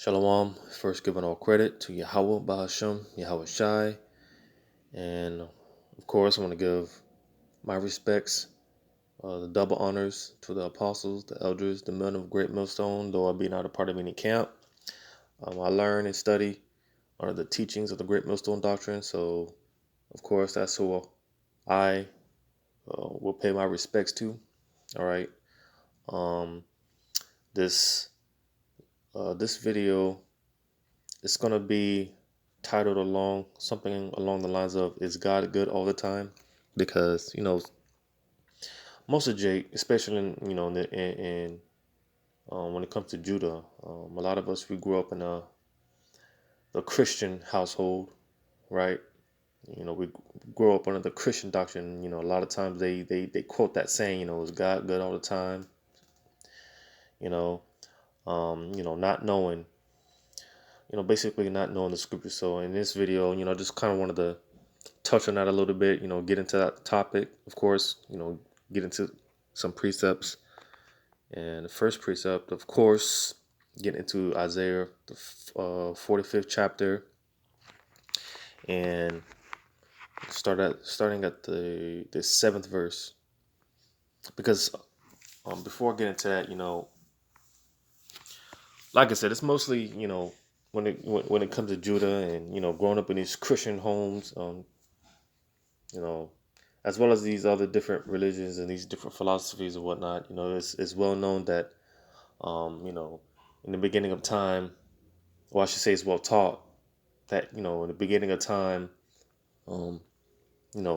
Shalom. First, giving all credit to Yahweh Bahasham, Yahweh Shai. And of course, I want to give my respects, the double honors to the apostles, the elders, the men of Great Millstone, though I be not a part of any camp. I learn and study under the teachings of the Great Millstone Doctrine. So, of course, that's who I will pay my respects to. All right. Um, this video is gonna be titled along something along the lines of "Is God good all the time?" Because most of Jake, especially when it comes to Judah, a lot of us we grew up in a Christian household, right? We grow up under the Christian doctrine. A lot of times they quote that saying, "Is God good all the time?" You know, not knowing, basically not knowing the scripture. So in this video, just kind of wanted to touch on that a little bit, get into that topic, of course, get into some precepts. And the first precept, of course, get into Isaiah, the 45th chapter, and starting at the seventh verse. Because before I get into that, like I said, it's mostly, when it comes to Judah and, growing up in these Christian homes, you know, as well as these other different religions and these different philosophies and whatnot. It's well known that, in the beginning of time, or I should say it's well taught that, in the beginning of time, um,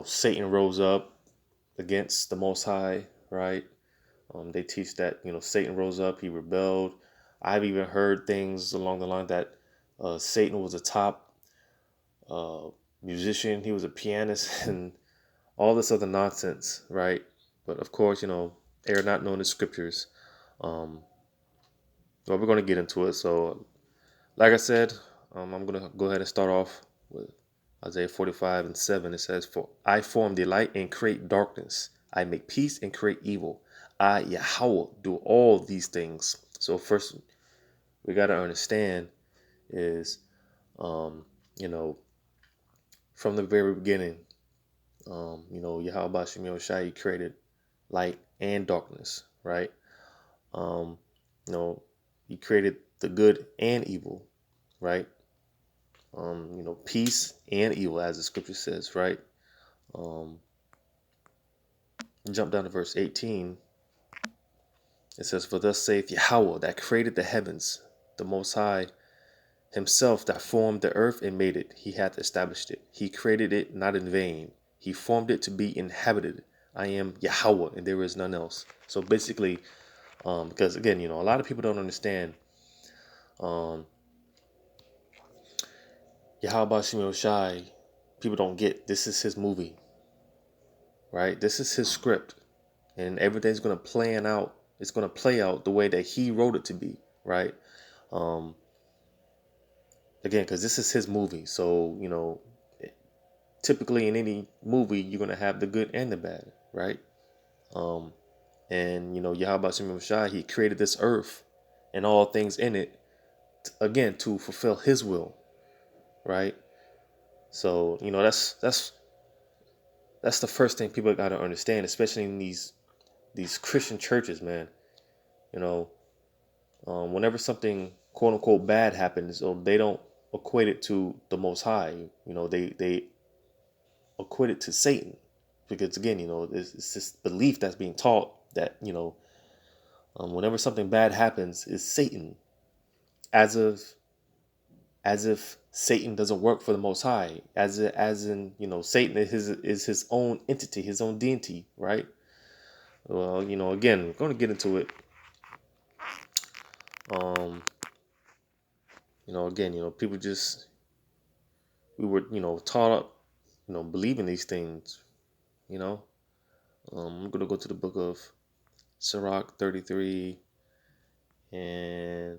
Satan rose up against the Most High, right? They teach that, Satan rose up, he rebelled. I've even heard things along the line that Satan was a top uh, musician, he was a pianist, and all this other nonsense, right? But of course, they are not known as scriptures. Um, but we're going to get into it. So, like I said, I'm going to go ahead and start off with Isaiah 45 and 7. It says, "For I form the light and create darkness. I make peace and create evil. I, Yahweh, do all these things." So first, we got to understand is, you know, from the very beginning, Yahweh Bashim Shai created light and darkness, right? Um, he created the good and evil, right? Peace and evil, as the scripture says, right? Um, jump down to verse 18. It says, "For thus saith Yahweh that created the heavens, the Most High himself that formed the earth and made it. He hath established it. He created it not in vain. He formed it to be inhabited. I am Yahweh, and there is none else." So basically, because again, a lot of people don't understand. Yahweh Shimei Shai, people don't get this is his movie, right? This is his script, and everything's gonna plan out. It's gonna play out the way that he wrote it to be, right? Um, Again, because this is his movie, so typically in any movie you're gonna have the good and the bad, right? Um, and Yahweh Shimei Shai, he created this earth and all things in it, again to fulfill his will, right? So that's the first thing people got to understand, especially in these Christian churches, man. You know, whenever something quote unquote bad happens, or they don't equate it to the Most High. They equate it to Satan, because again, it's this belief that's being taught that whenever something bad happens, is Satan, as if Satan doesn't work for the Most High, as in Satan is his own entity, his own deity, right? Well, again, we're going to get into it. Again, people just we were taught up, believing these things. You know, I'm going to go to the book of Sirach 33, and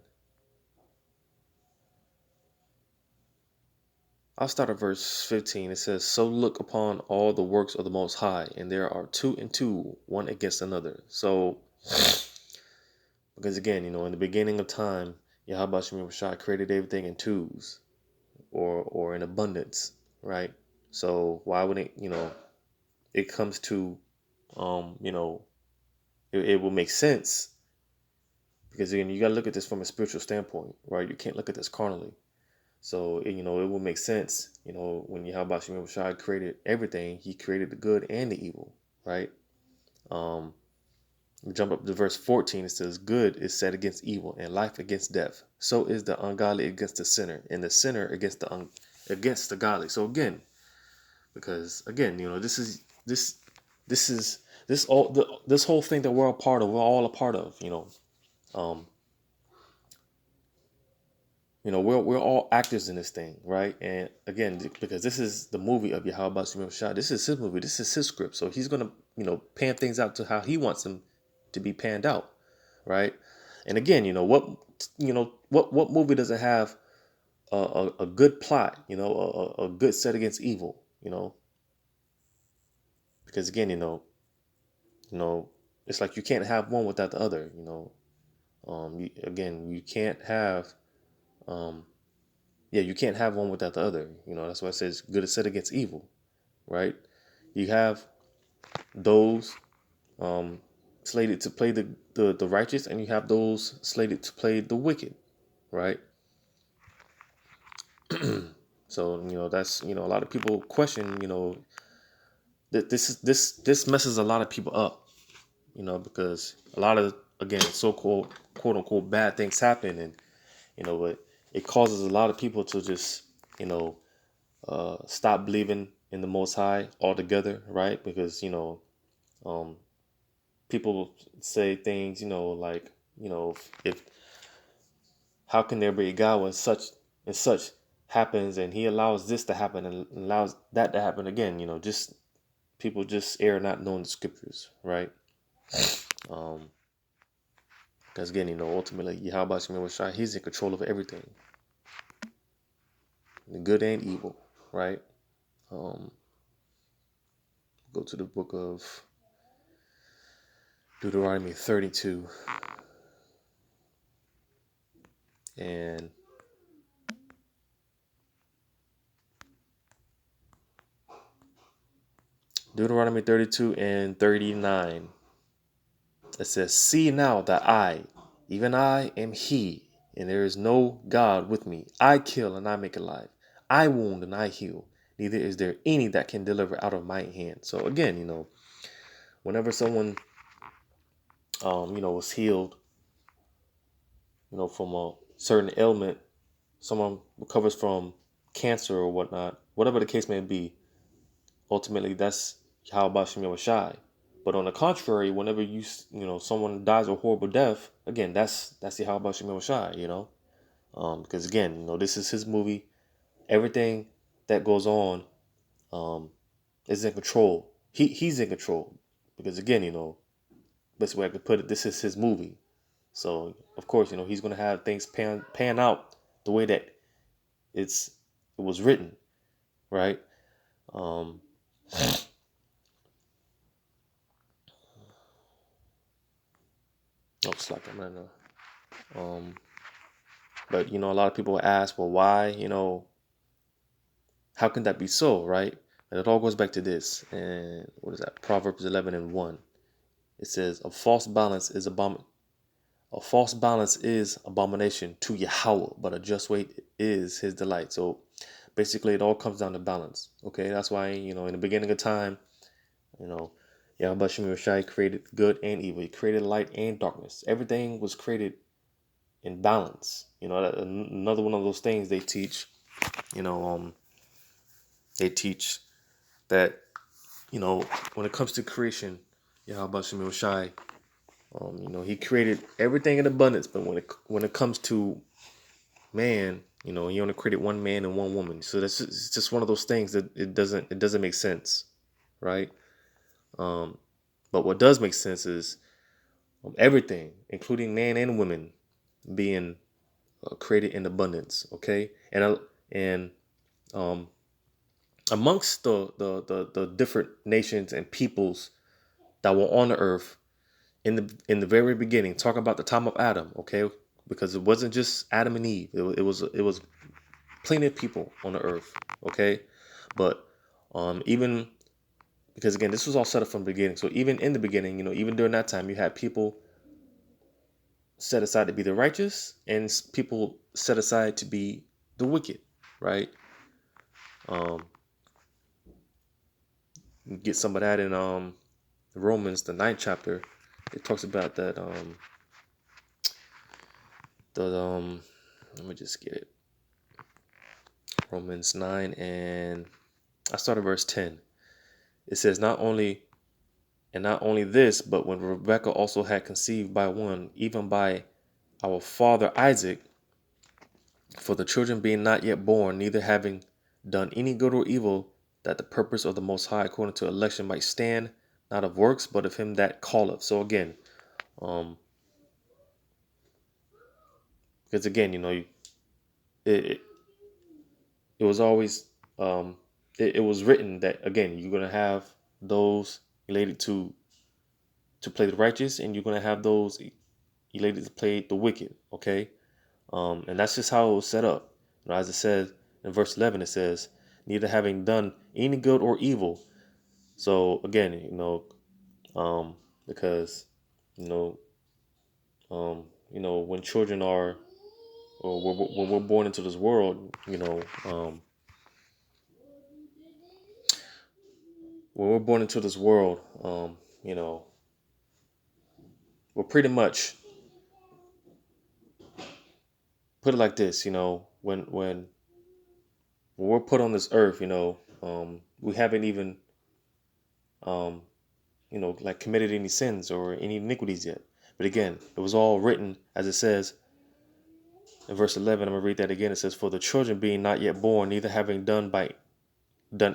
I'll start at verse 15. It says, "So look upon all the works of the Most High, and there are two and two, one against another." So, because again, in the beginning of time, Yahweh Shemir Shai created everything in twos or in abundance, right? So why would it, it comes to, you know, it will make sense because again, you got to look at this from a spiritual standpoint, right? You can't look at this carnally. So, it will make sense, when Yahweh Shemir Shai created everything, he created the good and the evil, right? Um, we jump up to verse 14. It says, good is set against evil and life against death. So is the ungodly against the sinner and the sinner against against the godly. So again, because again, this is this whole thing that we're a part of, we're all a part of, um, we're all actors in this thing, right? And again, because this is the movie of Yahweh Shemir Shah, this is his movie, this is his script. So he's gonna, pan things out to how he wants them to be panned out, right? And again, what movie doesn't have a good plot, a good set against evil, because again, it's like you can't have one without the other, again, you can't have, um, yeah, you can't have one without the other. That's why it says good is set against evil, right? You have those slated to play the righteous, and you have those slated to play the wicked, right? So that's a lot of people question that this messes a lot of people up, because a lot of, again, so-called quote unquote bad things happen, and but it causes a lot of people to just stop believing in the Most High altogether, right? Because um, people say things, like if how can there be a God when such and such happens, and He allows this to happen and allows that to happen again? Just people just err not knowing the scriptures, right? Um, because again, ultimately, Yahweh Shemir Shai, He's in control of everything, the good and evil, right? Um, go to the book of Deuteronomy 32, and Deuteronomy 32 and 39. It says, see now that I, even I, am He, and there is no God with me. I kill and I make alive. I wound and I heal. Neither is there any that can deliver out of my hand. So again, whenever someone, was healed, from a certain ailment, someone recovers from cancer or whatnot, whatever the case may be, ultimately that's how Bashim Shai. But on the contrary, whenever someone dies a horrible death, again, that's the how Bashim Shai, because again, this is his movie. Everything that goes on um, is in control. He's in control because again, best way I could put it, this is his movie. So of course, he's gonna have things pan out the way that it was written, right? Um, oh, it's like I'm right now. But a lot of people will ask, well, why? How can that be so, right? And it all goes back to this. And what is that? Proverbs 11 and 1. It says, a false balance is abomination to Yahweh, but a just weight is His delight. So basically, it all comes down to balance. Okay, that's why in the beginning of time, Yahweh Shemir Shai created good and evil. He created light and darkness. Everything was created in balance. Another one of those things they teach. They teach that when it comes to creation, Yahweh Shemir Shai, He created everything in abundance. But when it comes to man, He only created one man and one woman. So it's just one of those things that it doesn't make sense, right? But what does make sense is everything, including man and women, being created in abundance. Okay, and amongst the different nations and peoples that were on the earth in the very beginning, talk about the time of Adam. Okay, because it wasn't just Adam and Eve. It was plenty of people on the earth. Okay, but even because again, this was all set up from the beginning. So even in the beginning, even during that time, you had people set aside to be the righteous and people set aside to be the wicked, right? Um, you get some of that in Romans, the ninth chapter. It talks about that. The Let me just get it. Romans 9, and I started verse 10. It says, not only this, but when Rebekah also had conceived by one, even by our father Isaac, for the children being not yet born, neither having done any good or evil, that the purpose of the Most High according to election might stand, not of works, but of him that calleth. So again, um, because again, it it was always it was written that again you're gonna have those related to play the righteous, and you're gonna have those related to play the wicked. Okay, and that's just how it was set up. As it says in verse 11, it says, "Neither having done any good or evil." So again, because you know, when children are, or when we're born into this world, when we're born into this world, you know, we're pretty much put it like this, when we're put on this earth, we haven't even, um, like committed any sins or any iniquities yet. But again, it was all written as it says in verse 11. I'm gonna read that again. It says, "For the children being not yet born, neither having done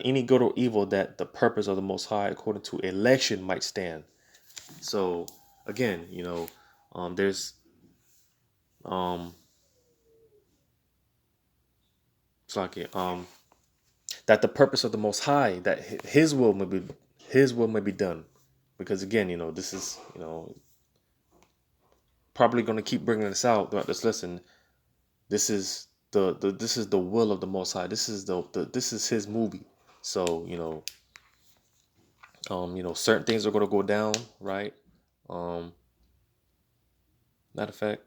any good or evil, that the purpose of the Most High according to election might stand." So again, there's um, it's like that the purpose of the Most High, that His will may be done, because again, this is probably going to keep bringing this out throughout this lesson. This is this is the will of the Most High. This is this is His movie. So certain things are going to go down, right? Um, Matter of fact,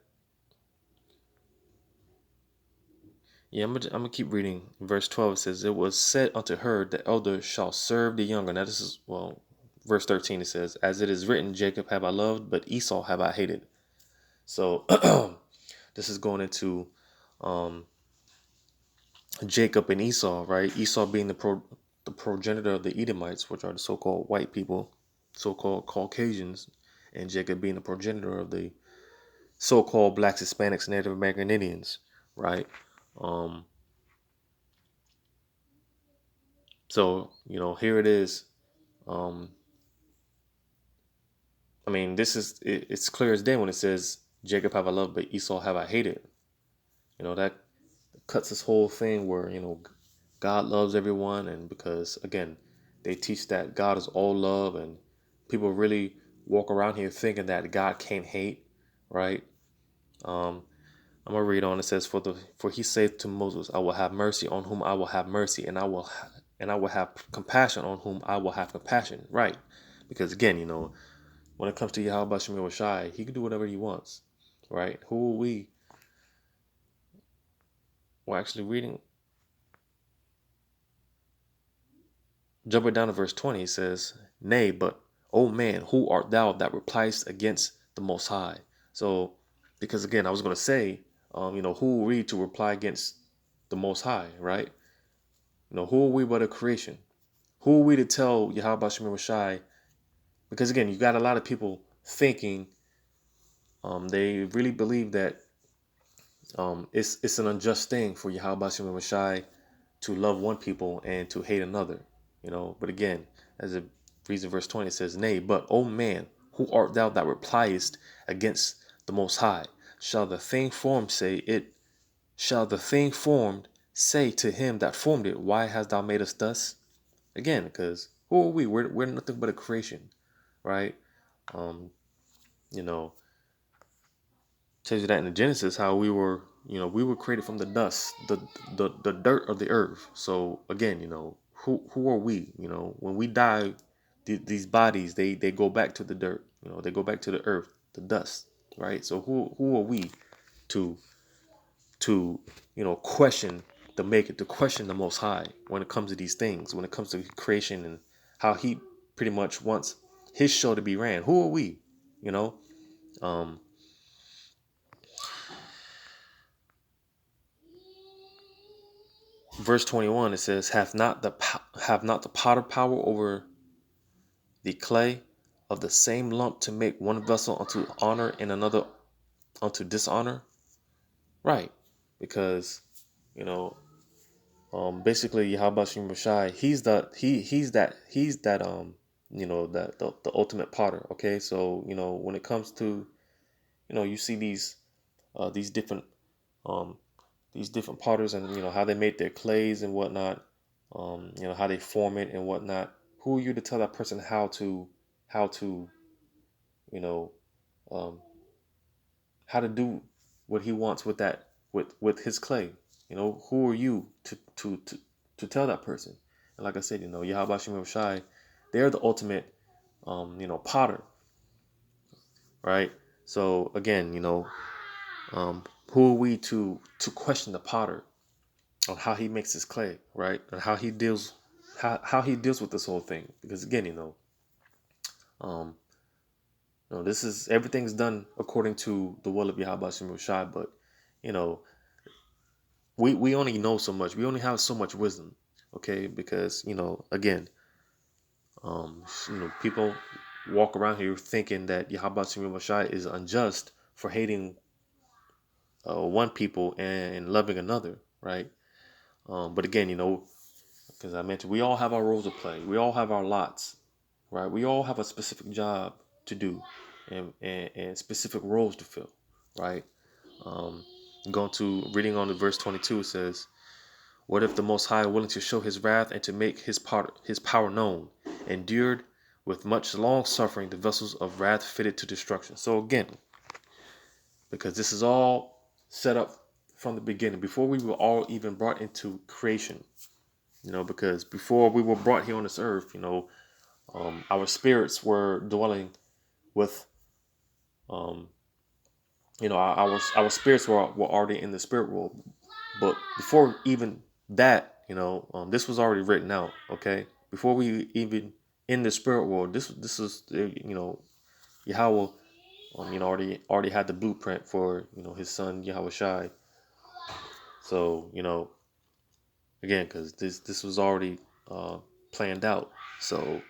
yeah, I'm gonna keep reading. Verse 12 says, "It was said unto her, the elder shall serve the younger." Now this is, well, verse 13 it says, "As it is written, Jacob have I loved, but Esau have I hated." So this is going into um, Jacob and Esau, right? Esau being the progenitor of the Edomites, which are the so-called white people, so-called Caucasians, and Jacob being the progenitor of the so-called blacks, Hispanics, Native American Indians, right? Um, so here it is. Um, I mean, it's clear as day when it says, "Jacob have I loved, but Esau have I hated." That cuts this whole thing where God loves everyone, and because again they teach that God is all love, and people really walk around here thinking that God can't hate, right? um I'm gonna read on. It says, for he saith to Moses, "I will have mercy on whom I will have mercy, and I will have compassion on whom I will have compassion." Right? Because again, when it comes to Yahweh Shemir Shai, he can do whatever he wants, right? Who are we? We're actually reading. Jumping down to verse 20, it says, "Nay, but, O man, who art thou that repliest against the Most High?" So, because again, I was going to say, who are we to reply against the Most High, right? Who are we but a creation? Who are we to tell Yahweh Shemir Shai? Because again, you got a lot of people thinking, they really believe that it's an unjust thing for Yahweh Shemir Shai to love one people and to hate another. But again, as it reads in verse 20, it says, "Nay, but, O man, who art thou that repliest against the Most High? Shall the thing formed say it? Shall the thing formed say to him that formed it, Why hast thou made us thus?" Again, because who are we? We're nothing but a creation, right? Um, you know, tells you that in the Genesis, how we were created from the dust, the dirt of the earth. So again, who are we? When we die, these bodies, they go back to the dirt. They go back to the earth, the dust, right? So who are we to to question the maker, to question the Most High when it comes to these things, when it comes to creation and how He pretty much wants His show to be ran? Who are we? You know. Um, Verse 21, it says, have not the potter power over the clay of the same lump to make one vessel unto honor and another unto dishonor? Right. Because, you know, basically Yahweh Shem Shai, he's that that the ultimate potter. Okay. So, when it comes to, you see these different um these different potters, and how they make their clays and whatnot, how they form it and whatnot. Who are you to tell that person how to you know um, how to do what he wants with that, with his clay? Who are you to tell that person? And like I said, Yahweh Shem Shai, they're the ultimate potter, right? So again, who are we to question the potter on how he makes his clay, right? And how he deals with this whole thing. Because again, um, this is everything's done according to the will of Yahweh Shemel Shai, but you know, we only know so much. We only have so much wisdom, okay? Because again, people walk around here thinking that Yahweh Shemel Shai is unjust for hating one people and loving another, right? But again, because I mentioned, we all have our roles to play. We all have our lots, right? We all have a specific job to do, and specific roles to fill, right? Um, Going to reading on the verse 22, it says, "What if the Most High, willing to show His wrath and to make His power known, endured with much long suffering the vessels of wrath fitted to destruction?" So again, because this is all set up from the beginning, before we were all even brought into creation. Because before we were brought here on this earth, our spirits were dwelling with, um, our spirits were already in the spirit world. But before even that, this was already written out. Okay, before we even in the spirit world, this is Yahweh, already had the blueprint for His Son Yahweh Shai. So again, because this was already planned out. So,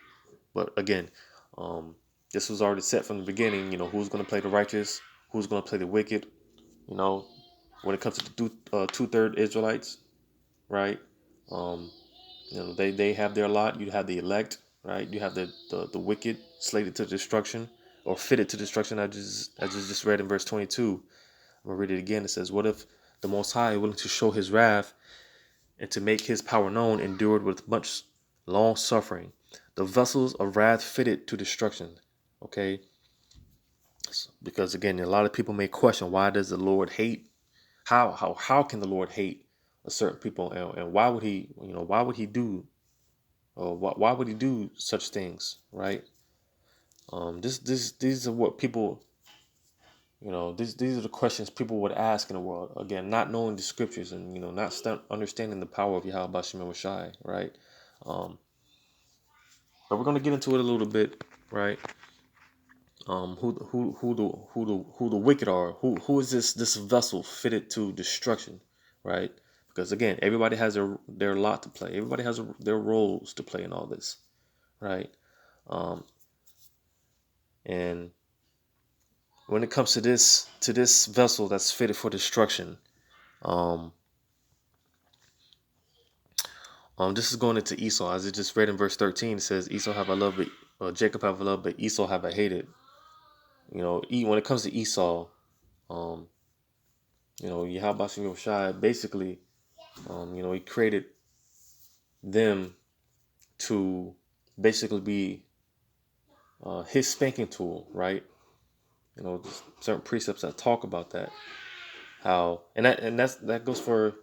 but again, um, this was already set from the beginning. Who's going to play the righteous, who's going to play the wicked. You know, when it comes to the two-third Israelites, right? Um, they have their lot. You have the elect, right? You have the wicked slated to destruction or fitted to destruction. I just read in verse 22. I'm gonna read it again. It says, "What if the Most High, willing to show His wrath and to make His power known, endured with much long suffering the vessels of wrath fitted to destruction?" Okay, because again, a lot of people may question, why does the Lord hate? How can the Lord hate a certain people, and why would He do, or why would He do such things, right? These are what people, these are the questions people would ask in the world. Again, not knowing the scriptures, and not understanding the power of Yahweh Shem Shai, right? Um, but we're gonna get into it a little bit, right? Who the wicked are? Who is this vessel fitted to destruction, right? Because again, everybody has their lot to play. Everybody has their roles to play in all this, right? Um, and when it comes to this vessel that's fitted for destruction, um, this is going into Esau, as it just read in verse 13. It says, "Esau have I loved, but Jacob have I loved, but Esau have I hated." When it comes to Esau, um, Yahweh Shem Shai, basically, he created them to basically be his spanking tool, right? Just certain precepts that talk about that. How that goes for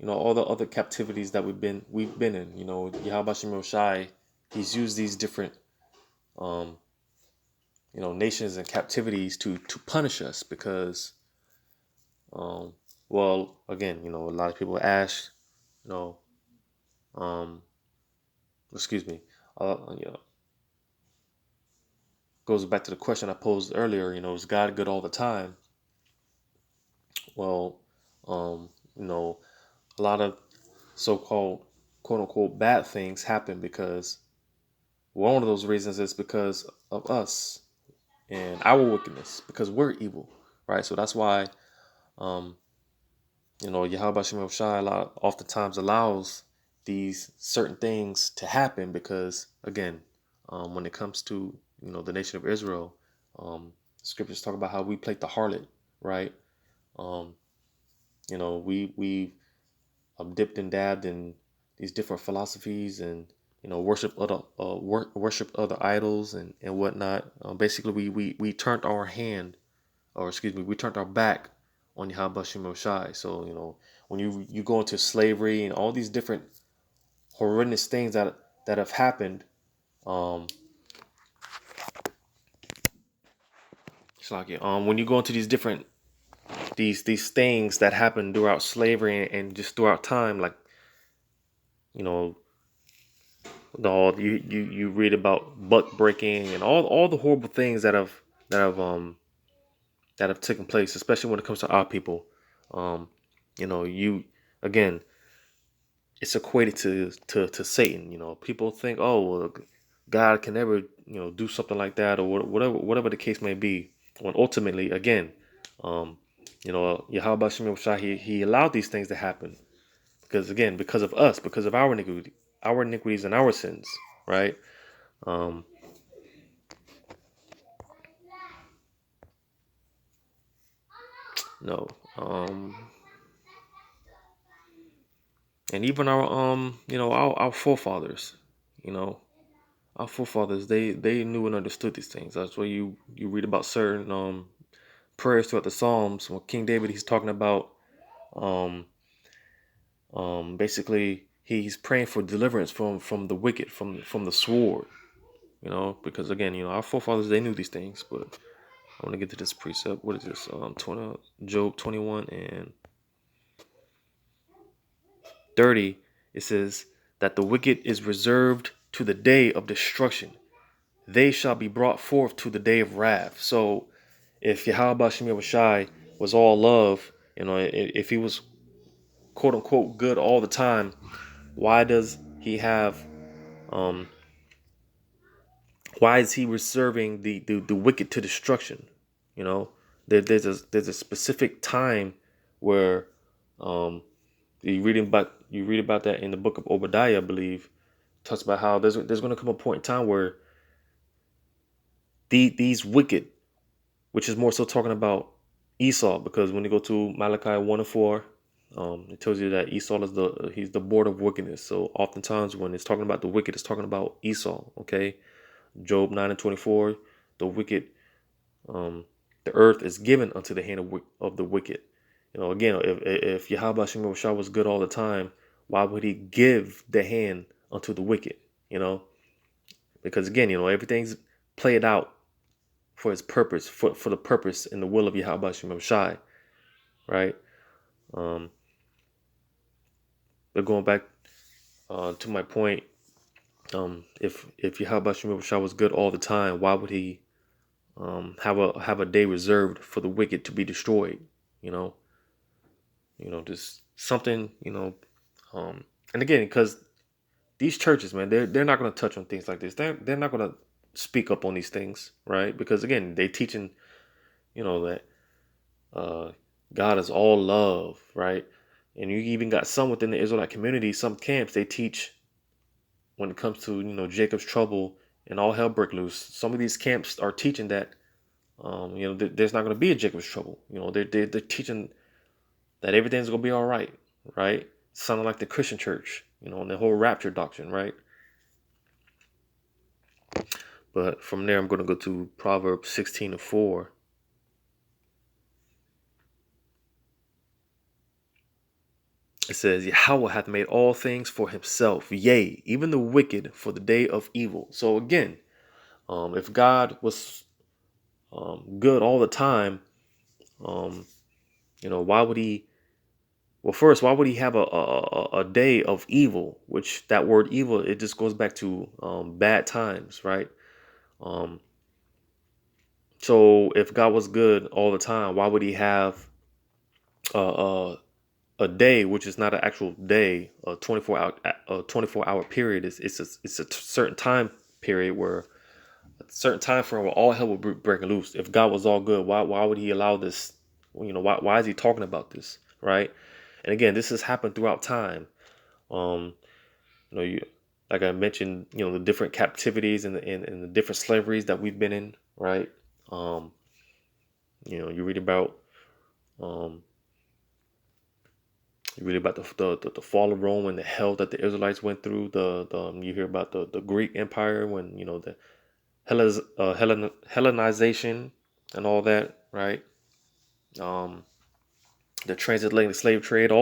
all the other captivities that we've been in. Yahweh Shem Shai, he's used these different um, nations and captivities to punish us because well, again, a lot of people ask, you know, um, excuse me, goes back to the question I posed earlier. Is God good all the time? Well, um, you know, a lot of so-called quote unquote bad things happen because one of those reasons is because of us and our wickedness, because we're evil, right? So that's why, um, Yahweh Shem Shai oftentimes allows these certain things to happen because, again, when it comes to the nation of Israel, scriptures talk about how we played the harlot, right? Um, we dipped and dabbed in these different philosophies and worship other idols and whatnot. Basically, we turned our hand, or excuse me, we turned our back on Yahweh Shem Shai. So when you go into slavery and all these different horrendous things that have happened, um, it's like when you go into these different these things that happen throughout slavery and just throughout time, like you know you read about buck breaking and all the horrible things that have um that have taken place, especially when it comes to our people. Um, you again, it's equated to Satan. People think, oh well, God can never do something like that or whatever the case may be. When ultimately, again, um, Yahweh Shem Shai, he allowed these things to happen because of us, because of our iniquities and our sins, right? Um, no, and even our forefathers, you know, our forefathers, they knew and understood these things. That's why you read about certain prayers throughout the Psalms. When King David, he's talking about um basically he's praying for deliverance from the wicked, from the sword. Because again, our forefathers, they knew these things. But I want to get to this precept. What is this? 20, Job 21 and 30. It says that the wicked is reserved to the day of destruction. They shall be brought forth to the day of wrath. So if Yahweh Shem Shai was all love, if he was quote unquote good all the time, why does he have um why is he reserving the wicked to destruction? You know, there's a specific time where um you read about that in the book of Obadiah, I believe, talks about how there's going to come a point in time where these wicked, which is more so talking about Esau, because when you go to Malachi 1 and 4, it tells you that Esau is he's the board of wickedness. So oftentimes when it's talking about the wicked, it's talking about Esau. Okay, Job 9 and 24, the wicked, um, the earth is given unto the hand of the wicked. Again, if Yahweh Shem Shah was good all the time, why would he give the hand unto the wicked? Because again, everything's played out for his purpose, for the purpose and the will of Yahweh Shem Shai, right? Um, but going back to my point, if Yahweh Shem Shai was good all the time, why would he have a day reserved for the wicked to be destroyed? You know, just something. And again, because these churches, man, they're not going to touch on things like this. They're not going to speak up on these things, right? Because again, they teaching, that uh, God is all love, right? And you even got some within the Israelite community, some camps, they teach when it comes to Jacob's trouble and all hell break loose. Some of these camps are teaching that there's not going to be a Jacob's trouble. They're teaching that everything's going to be all right, right? Sounding like the Christian church, and the whole rapture doctrine, right? But from there, I'm going to go to Proverbs 16 and 4. It says, Yahweh hath made all things for himself, yea, even the wicked for the day of evil. So again, if God was good all the time, um, why would he? Well, first, why would he have a day of evil? Which that word evil, it just goes back to bad times, right? Um, so if God was good all the time, why would he have uh, uh, a day, which is not an actual day, a 24 hour period? It's a certain time period where a certain time frame where all hell will be breaking loose. If God was all good, why would he allow this? Why is he talking about this, right? And again, this has happened throughout time. Um, you like I mentioned, the different captivities and the different slaveries that we've been in, right? Um, you read about um, the fall of Rome and the hell that the Israelites went through. You hear about the Greek Empire when the Hellenization and all that, right? Um, the transatlantic slave trade, um,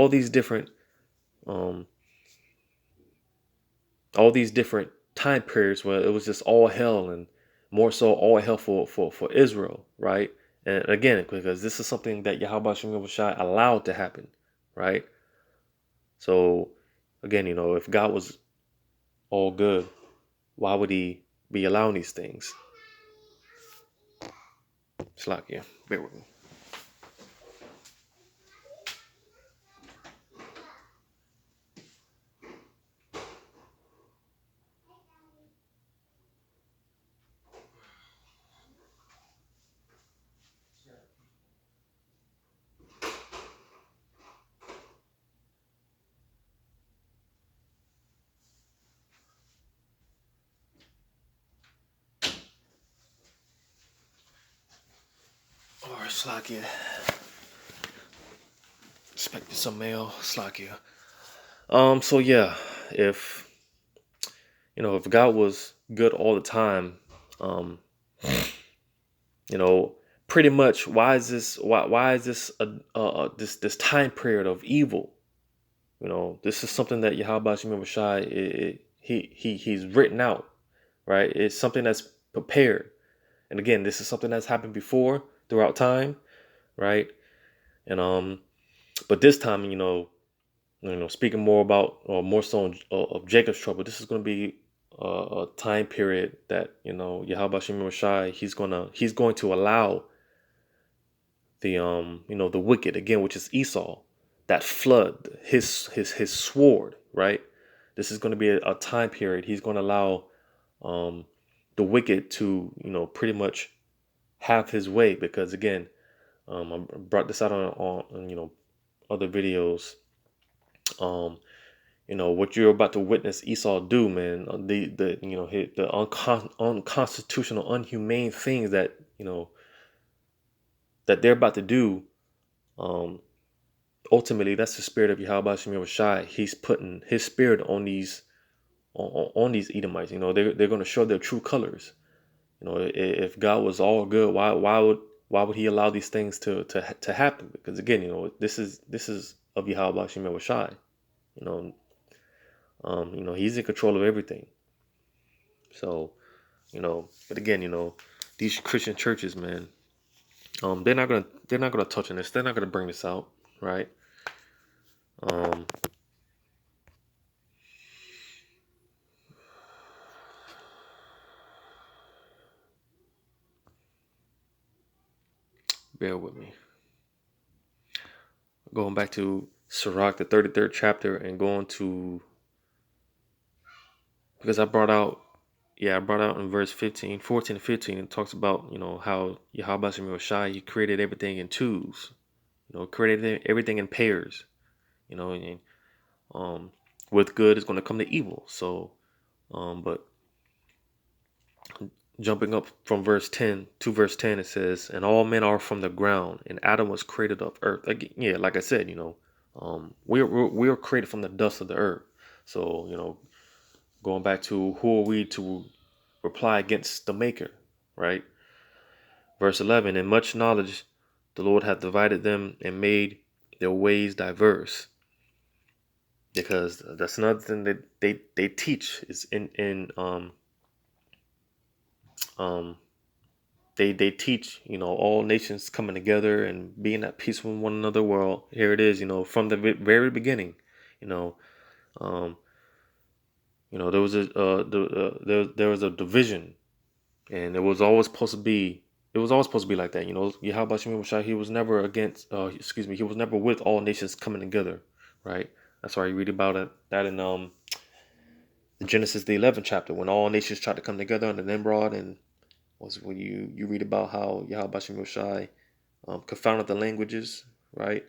all these different time periods where it was just all hell, and more so all hell for Israel, right? And again, because this is something that Yahweh Shem Shai allowed to happen, right? So again, if God was all good, why would he be allowing these things? It's like, yeah, bear with me. All right, Slakia. Expected some mail, Slakia. So yeah, if if God was good all the time, um, you know, pretty much why is this this time period of evil? This is something that Yahweh Shem Shai he's written out, right? It's something that's prepared. And again, this is something that's happened before throughout time, right? And but this time, speaking more about, or more so of Jacob's trouble, this is going to be a time period that Yahweh Shem Shai he's going to allow the wicked again, which is Esau, that flood, his sword, right? This is going to be a time period. He's going to allow um the wicked to pretty much have his way, because again, I brought this out on other videos. um what you're about to witness Esau do, man, the the unconstitutional, unhumane things that that they're about to do. um Ultimately, that's the spirit of Yahweh Shem Shai. He's putting his spirit on on these Edomites. They're going to show their true colors. If God was all good, why would he allow these things to happen? Because again, this is of Yahweh Shem Shai. You know, he's in control of everything. So, but again, these Christian churches, man, they're not gonna touch on this. They're not gonna bring this out, right? Um, Bear with me. Going back to Sirach, the 33rd chapter, and going to, because I brought out in verse 15, 14 and 15, it talks about, how Yahweh Shem Shai, he created everything in twos, created everything in pairs, and um, with good is going to come to evil. So, but jumping up from verse 10 to verse 10, it says, and all men are from the ground, and Adam was created of earth. Like, yeah, like I said, we're created from the dust of the earth. So, going back to, who are we to reply against the maker, right? Verse 11, in much knowledge the Lord hath divided them and made their ways diverse. because that's another thing that they teach is in um they teach, all nations coming together and being at peace with one another. Well, here it is, from the very beginning, you know um there was there was a division, and it was always supposed to be like that. Yahweh Shemim Shai, he was never against, excuse me, he was never with all nations coming together, right? That's why you read about it that in Genesis the 11th chapter, when all nations tried to come together under Nimrod, and was when you read about how Yahweh Shemim Shai confounded the languages, right?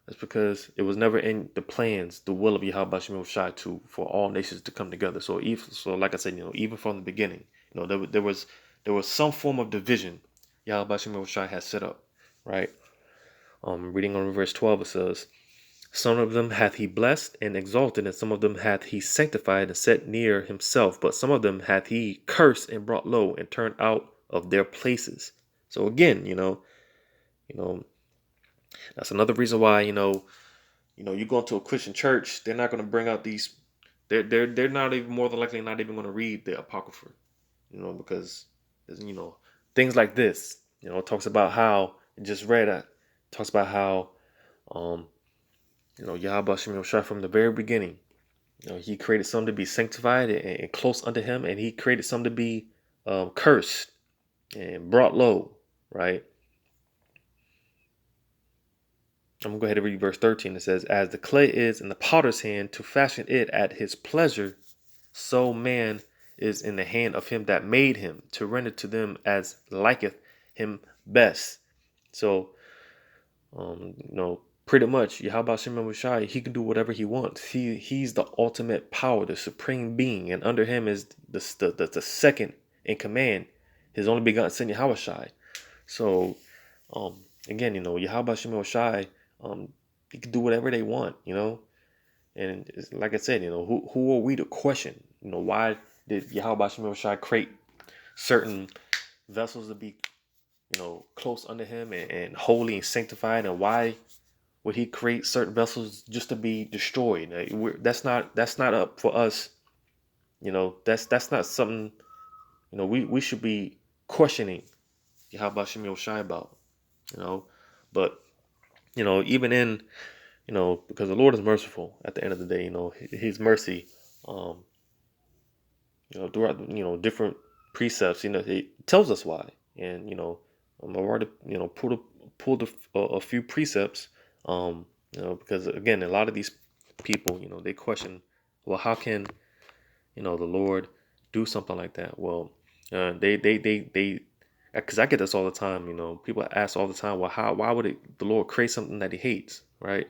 That's because it was never in the plans, the will of Yahweh Shemim Shai to for all nations to come together. So like I said, even from the beginning, there was some form of division Yahweh Shemim Shai had set up, right? Reading on verse 12, it says, "Some of them hath he blessed and exalted, and some of them hath he sanctified and set near himself. But some of them hath he cursed and brought low and turned out of their places." So again, you know, that's another reason why, you go into a Christian church, they're not going to bring out these. They're not even, more than likely, not even going to read the Apocrypha, because you know things like this. It talks about how, just read that, talks about how um Yahweh Shem Shai from the very beginning, he created some to be sanctified and close unto him, and he created some to be cursed and brought low, right? I'm gonna go ahead and read verse 13. It says, "As the clay is in the potter's hand to fashion it at his pleasure, so man is in the hand of him that made him, to render to them as liketh him best." So, pretty much Yahweh Shem Shai, he can do whatever he wants. He's the ultimate power, the supreme being, and under him is the second in command, his only begotten son Yahweh Shai. So, again, Yahweh Shem Shai, he can do whatever they want, And like I said, who are we to question? Why did Yahweh Shem Shai create certain vessels to be, close under him and holy and sanctified, and why would he create certain vessels just to be destroyed? That's not up for us. That's not something, we should be questioning Yahweh Shem Shai about. You know, but even in, because the Lord is merciful at the end of the day, his mercy, um, throughout, different precepts, it tells us why. And, I've already, pulled a few precepts, because again, a lot of these people, they question, well, how can, the Lord do something like that? Well, they, because I get this all the time, people ask all the time, well, why would the Lord create something that he hates, right?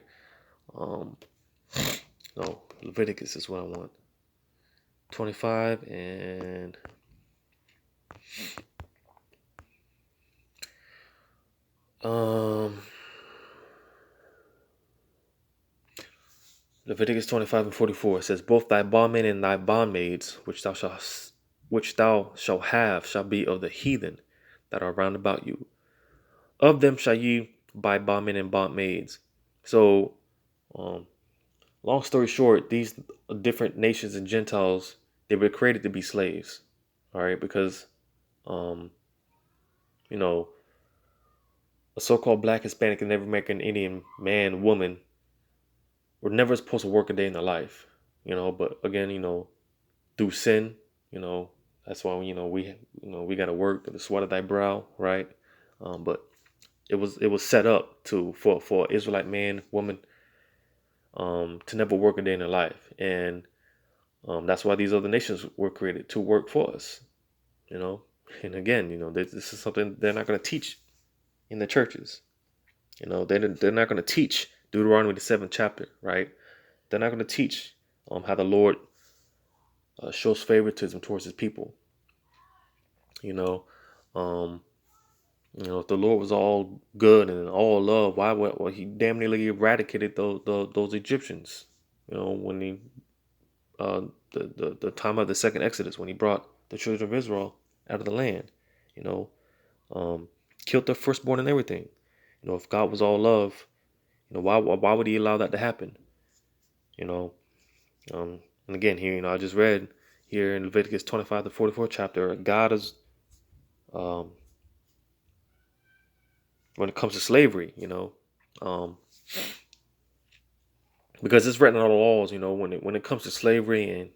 Um, no, Leviticus is what I want. 25 and Leviticus 25 and 44. It says, "Both thy bondmen and thy bondmaids, which thou shalt have, shall be of the heathen that are round about you. Of them shall ye buy bondmen and bondmaids." So, um, long story short, these different nations and Gentiles, they were created to be slaves. All right, because um, you know, a so-called Black, Hispanic, and Native American Indian man, woman were never supposed to work a day in their life. But again, through sin, you know, that's why we got to work to the sweat of thy brow, right? But it was set up for Israelite man, woman, to never work a day in their life, and that's why these other nations were created to work for us, you know. And again, this is something they're not going to teach in the churches. They're not going to teach Deuteronomy the 7th chapter, right? They're not going to teach how the Lord shows favoritism towards his people. You know, um, if the Lord was all good and all love, why would, well, he damn nearly eradicated those Egyptians? When he the time of the second Exodus, when he brought the children of Israel out of the land, you know, killed their firstborn and everything. If God was all love, why would he allow that to happen? You know, And again, here, I just read here in Leviticus 25 to 44 chapter, God is, um, when it comes to slavery, um, because it's written on the laws, when it comes to slavery and,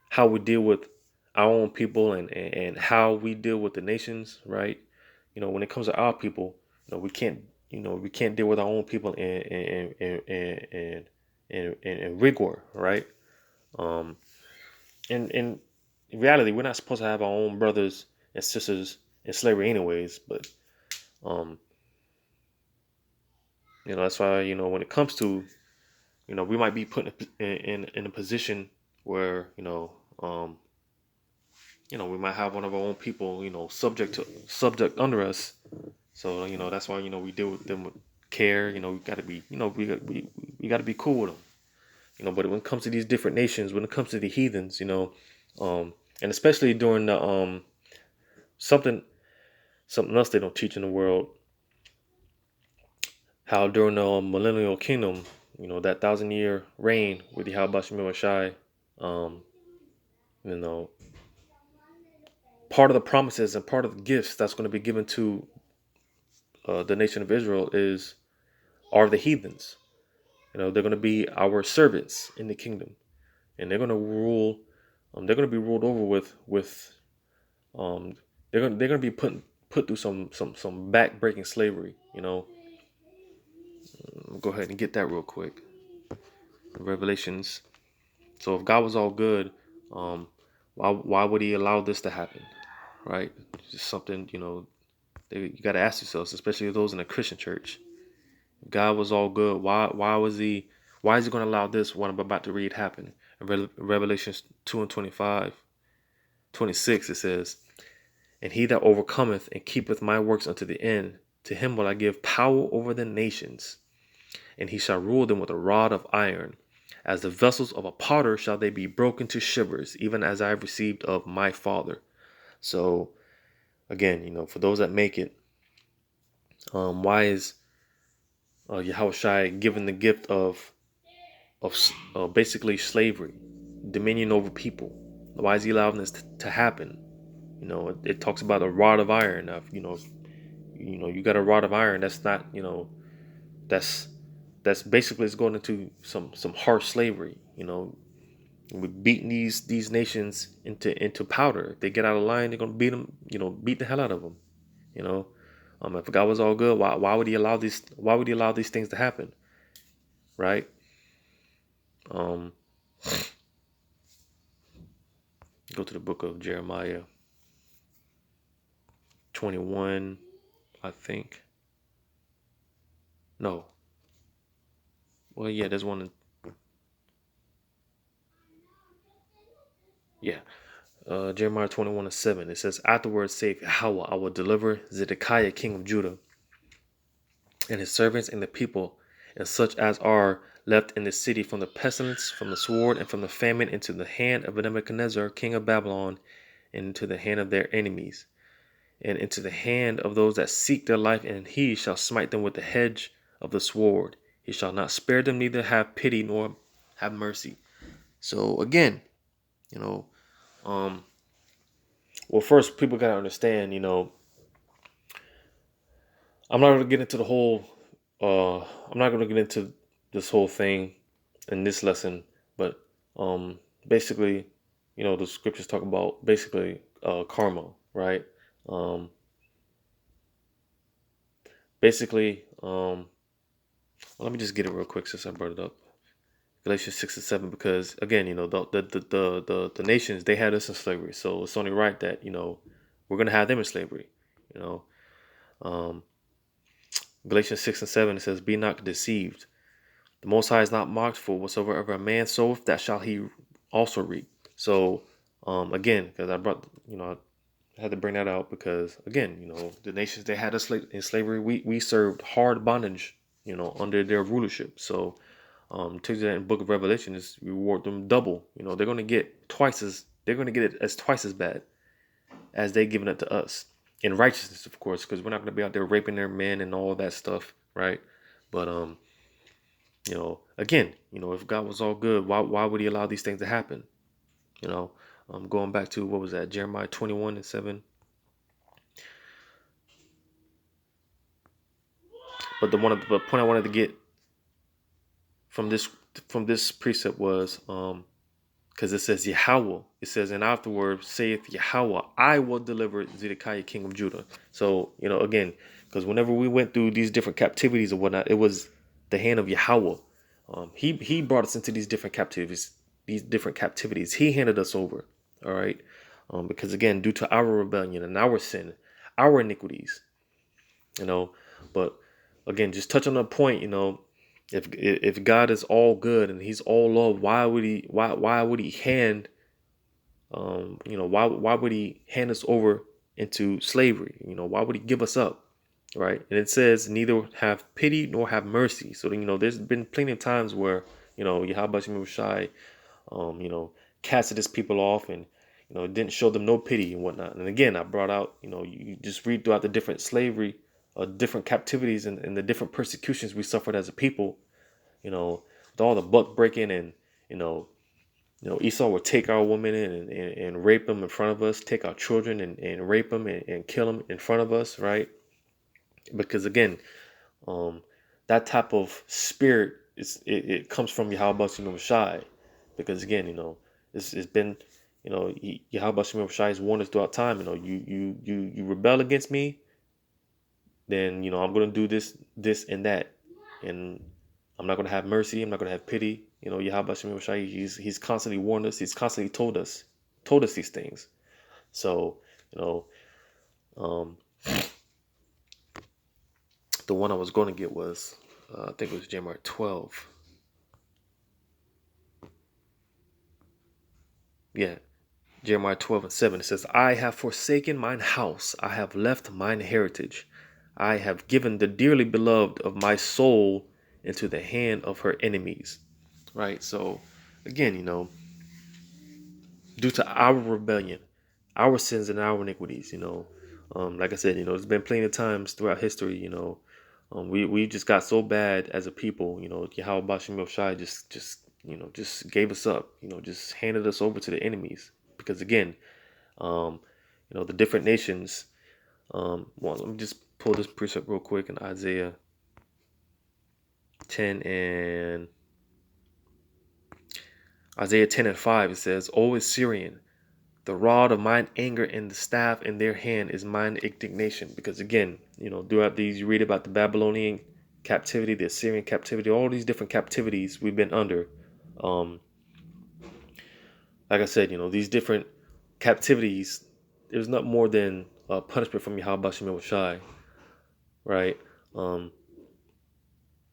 how we deal with our own people and how we deal with the nations, right? When it comes to our people, we can't deal with our own people in rigor, right? Um, and in reality, we're not supposed to have our own brothers and sisters in slavery, anyways. But um, that's why when it comes to we might be put in a position where um, we might have one of our own people subject under us. So that's why we deal with them with care. We got to be we got to be cool with them. But when it comes to these different nations, when it comes to the heathens, and especially during the something something else they don't teach in the world, how during the millennial kingdom, that 1,000 year reign with Yahweh Shemel Shai, um, you know, part of the promises and part of the gifts that's going to be given to the nation of Israel are the heathens. They're going to be our servants in the kingdom, and they're going to rule. They're going to be ruled over with. Um, they're going to be put through some back breaking slavery. Go ahead and get that real quick. Revelations. So if God was all good, why would He allow this to happen, right? It's just something you got to ask yourselves, especially those in a Christian church. If God was all good, why is He going to allow this? What I'm about to read happen in Revelations 2:25, 26. It says, "And he that overcometh and keepeth my works unto the end, to him will I give power over the nations, and he shall rule them with a rod of iron. As the vessels of a potter shall they be broken to shivers, even as I have received of my Father." So again, for those that make it, why is Yahweh Shai given the gift of basically slavery, dominion over people? Why is He allowing this to happen? It talks about a rod of iron. You got a rod of iron. That's not that's that's basically it's going into some harsh slavery. We're beating these nations into powder. If they get out of line, they're gonna beat them. Beat the hell out of them. You know, if God was all good, why would He allow these? Why would He allow these things to happen? Right? Um, go to the book of Jeremiah 21, I think. No. Well, yeah, there's one. Yeah. Jeremiah 21:7. It says, "Afterwards saith Yahweh, I will deliver Zedekiah king of Judah and his servants and the people, and such as are left in the city from the pestilence, from the sword, and from the famine, into the hand of Nebuchadnezzar king of Babylon, and into the hand of their enemies, and into the hand of those that seek their life, and he shall smite them with the hedge of the sword. He shall not spare them, neither have pity nor have mercy." So again, you know, um, well, first people gotta understand, I'm not gonna get into the whole. I'm not gonna get into this whole thing in this lesson, but basically, the scriptures talk about basically karma, right? Um, basically, let me just get it real quick since I brought it up. Galatians 6 and 7, because again, the nations, they had us in slavery, so it's only right that we're gonna have them in slavery. You know, um, Galatians 6 and 7, it says, "Be not deceived. The Most High is not mocked, for whatsoever a man soweth, that shall he also reap." So, again, because I had to bring that out because, again, the nations, they had us in slavery. We served hard bondage, under their rulership. So, tells you that in the Book of Revelation is reward them double. They're going to get they're going to get it as twice as bad as they giving it to us in righteousness, of course, because we're not going to be out there raping their men and all that stuff, right? But Again, if God was all good, why would he allow these things to happen? Going back to, what was that, Jeremiah 21:7. But the point I wanted to get from this precept was, because it says Yahweh. It says, and afterward saith Yahweh, I will deliver Zedekiah king of Judah. So, again, because whenever we went through these different captivities or whatnot, it was the hand of Yahweh. He brought us into these different captivities. He handed us over. All right. Because again, due to our rebellion and our sin, our iniquities, you know. But again, just touch on the point, if God is all good and He's all love, why would He hand why would He hand us over into slavery? Why would He give us up? Right? And it says, neither have pity nor have mercy. So there's been plenty of times where Yahweh Shai casted His people off, and didn't show them no pity and whatnot. And again, I brought out, you just read throughout the different slavery, different captivities, and the different persecutions we suffered as a people. With all the buck breaking, and Esau would take our women and rape them in front of us, take our children and rape them and kill them in front of us, right? Because again, that type of spirit it comes from Yahweh Shai. Because again, it's been, Yahweh Shai has warned us throughout time. You rebel against me, then I'm going to do this and that, and I'm not going to have mercy. I'm not going to have pity. Yahweh Shai, he's constantly warned us. He's constantly told us these things. So um, the one I was going to get was, I think it was Jeremiah 12. Yeah, Jeremiah 12:7. It says, I have forsaken mine house. I have left mine heritage. I have given the dearly beloved of my soul into the hand of her enemies. Right? So, again, due to our rebellion, our sins and our iniquities, like I said, there's been plenty of times throughout history, we just got so bad as a people, Yahweh Bashim Shai just gave us up, just handed us over to the enemies. Because again, the different nations, well, let me just pull this precept real quick in Isaiah 10 and 5. It says, O Assyrian, the rod of mine anger and the staff in their hand is mine indignation. Because again, throughout these, you read about the Babylonian captivity, the Assyrian captivity, all these different captivities we've been under. Like I said, these different captivities, there's not more than a punishment from Yahweh Shemel Shai, right?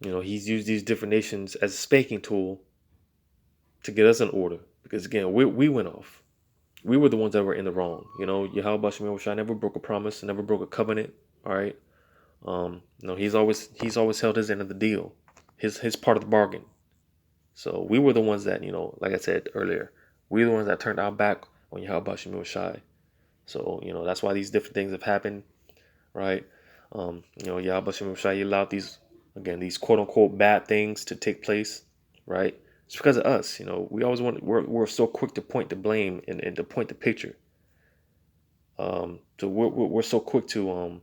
He's used these different nations as a spanking tool to get us in order. Because again, we went off. We were the ones that were in the wrong. Yahweh Shemel Shai never broke a promise, never broke a covenant. All right. He's always held his end of the deal, his part of the bargain. So we were the ones that, like I said earlier, we were the ones that turned our back on Yahweh Shemil Shai. So, that's why these different things have happened, right? Yahweh Shemil Shai allowed these quote unquote bad things to take place, right? It's because of us. We always we're so quick to point the blame and to point the picture. So we're so quick to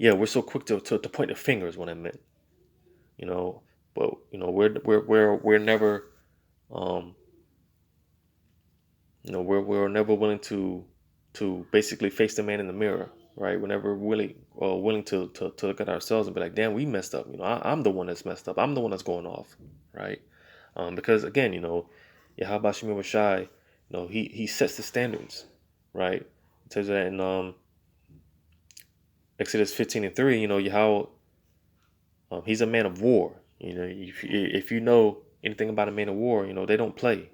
we're so quick to point the fingers when I meant, but we're never, we're never willing to basically face the man in the mirror, right? We're never really willing to look at ourselves and be like, damn, we messed up. I'm the one that's messed up. I'm the one that's going off, right? Because again, Yahweh Shemil Shai, he sets the standards, right? It says that in Exodus 15:3, Yahweh, he's a man of war. If you know anything about a man of war, they don't play.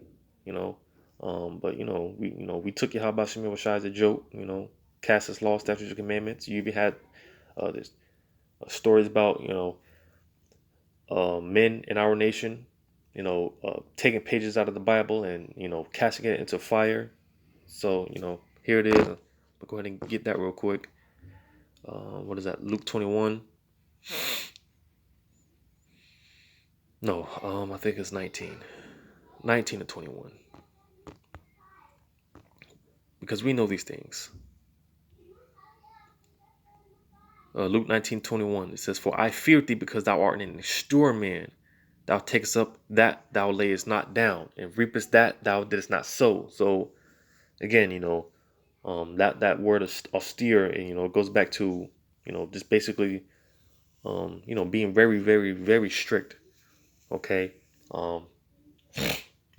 But we took Yahweh Shemil Shai as a joke. Cast his law, statutes, and commandments. You even had this stories about men in our nation, taking pages out of the Bible and casting it into fire. So here it is. I'll go ahead and get that real quick. What is that? Luke 21. No, I think it's 19 to 21, because we know these things. Luke 19:21, it says, "For I fear thee, because thou art an austere man. Thou takest up that thou layest not down, and reapest that thou didst not sow." So again, that word is austere, and it goes back to just basically being very, very, very strict. Okay, um,